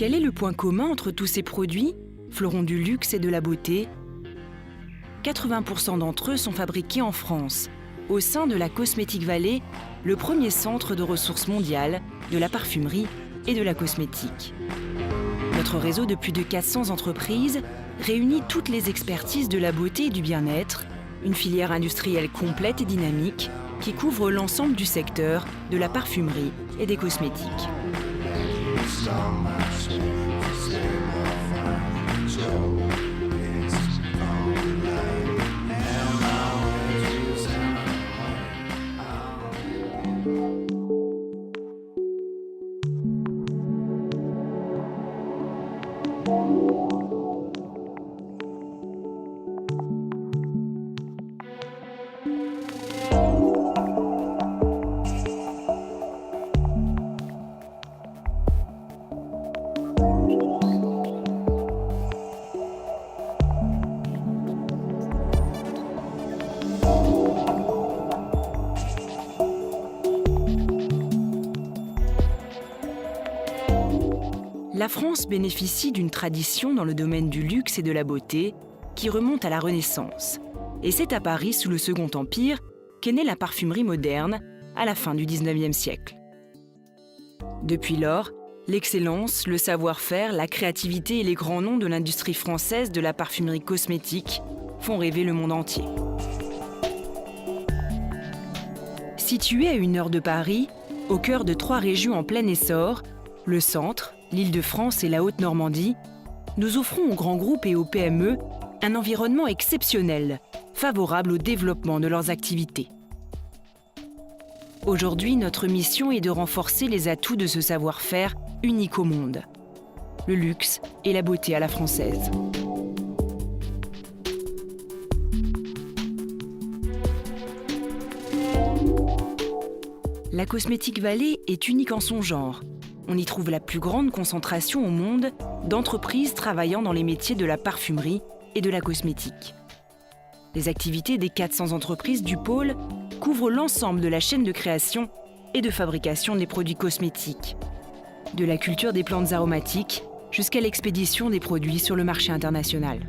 Quel est le point commun entre tous ces produits, fleurons du luxe et de la beauté? 80% d'entre eux sont fabriqués en France, au sein de la Cosmetic Valley, le premier centre de ressources mondiales de la parfumerie et de la cosmétique. Notre réseau de plus de 400 entreprises réunit toutes les expertises de la beauté et du bien-être, une filière industrielle complète et dynamique qui couvre l'ensemble du secteur de la parfumerie et des cosmétiques. La France bénéficie d'une tradition dans le domaine du luxe et de la beauté qui remonte à la Renaissance. Et c'est à Paris, sous le Second Empire, qu'est née la parfumerie moderne à la fin du XIXe siècle. Depuis lors, l'excellence, le savoir-faire, la créativité et les grands noms de l'industrie française de la parfumerie cosmétique font rêver le monde entier. Située à 1 heure de Paris, au cœur de 3 régions en plein essor, le centre, l'Île-de-France et la Haute-Normandie, nous offrons aux grands groupes et aux PME un environnement exceptionnel, favorable au développement de leurs activités. Aujourd'hui, notre mission est de renforcer les atouts de ce savoir-faire unique au monde, le luxe et la beauté à la française. La Cosmetic Valley est unique en son genre. On y trouve la plus grande concentration au monde d'entreprises travaillant dans les métiers de la parfumerie et de la cosmétique. Les activités des 400 entreprises du pôle couvrent l'ensemble de la chaîne de création et de fabrication des produits cosmétiques, de la culture des plantes aromatiques jusqu'à l'expédition des produits sur le marché international.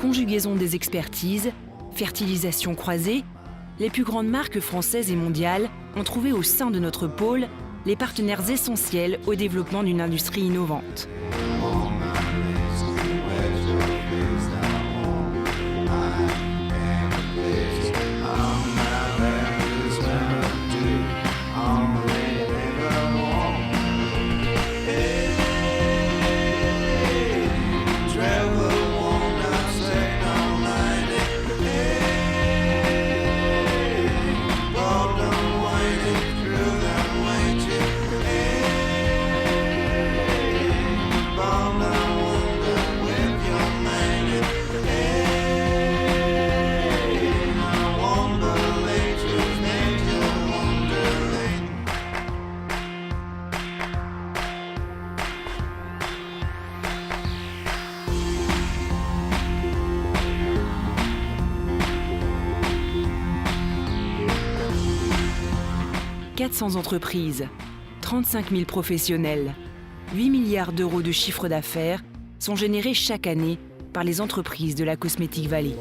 Conjugaison des expertises, fertilisation croisée, les plus grandes marques françaises et mondiales ont trouvé au sein de notre pôle les partenaires essentiels au développement d'une industrie innovante. « 400 entreprises, 35 000 professionnels, 8 milliards d'euros de chiffre d'affaires sont générés chaque année par les entreprises de la Cosmetic Valley.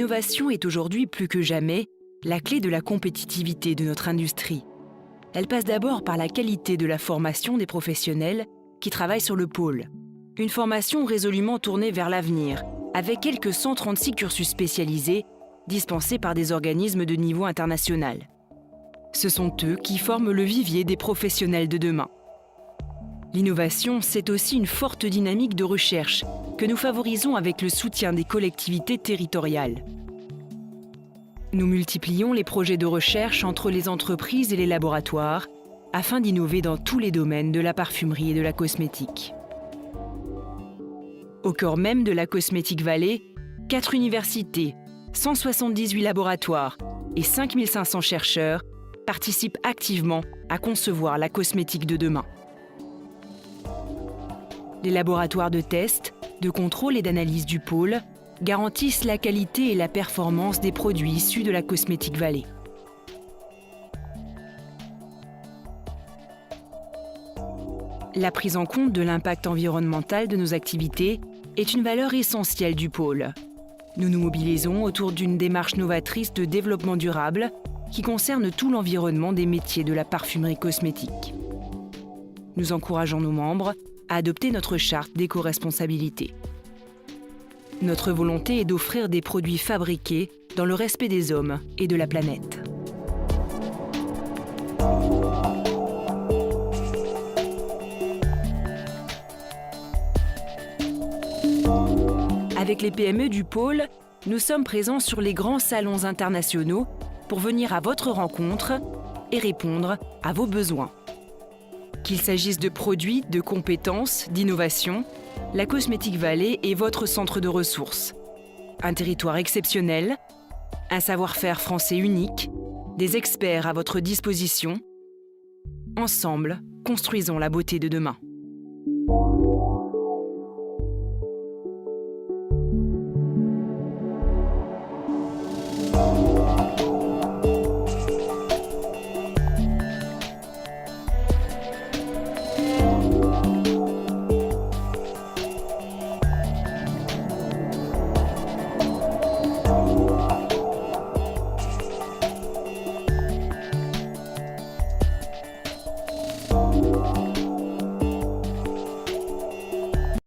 L'innovation est aujourd'hui plus que jamais la clé de la compétitivité de notre industrie. Elle passe d'abord par la qualité de la formation des professionnels qui travaillent sur le pôle. Une formation résolument tournée vers l'avenir, avec quelques 136 cursus spécialisés dispensés par des organismes de niveau international. Ce sont eux qui forment le vivier des professionnels de demain. L'innovation, c'est aussi une forte dynamique de recherche que nous favorisons avec le soutien des collectivités territoriales. Nous multiplions les projets de recherche entre les entreprises et les laboratoires afin d'innover dans tous les domaines de la parfumerie et de la cosmétique. Au cœur même de la Cosmetic Valley, 4 universités, 178 laboratoires et 5500 chercheurs participent activement à concevoir la cosmétique de demain. Les laboratoires de test, de contrôle et d'analyse du pôle garantissent la qualité et la performance des produits issus de la Cosmetic Valley. La prise en compte de l'impact environnemental de nos activités est une valeur essentielle du pôle. Nous nous mobilisons autour d'une démarche novatrice de développement durable qui concerne tout l'environnement des métiers de la parfumerie cosmétique. Nous encourageons nos membres à adopter notre charte d'éco-responsabilité. Notre volonté est d'offrir des produits fabriqués dans le respect des hommes et de la planète. Avec les PME du pôle, nous sommes présents sur les grands salons internationaux pour venir à votre rencontre et répondre à vos besoins. Qu'il s'agisse de produits, de compétences, d'innovation, la Cosmetic Valley est votre centre de ressources. Un territoire exceptionnel, un savoir-faire français unique, des experts à votre disposition. Ensemble, construisons la beauté de demain.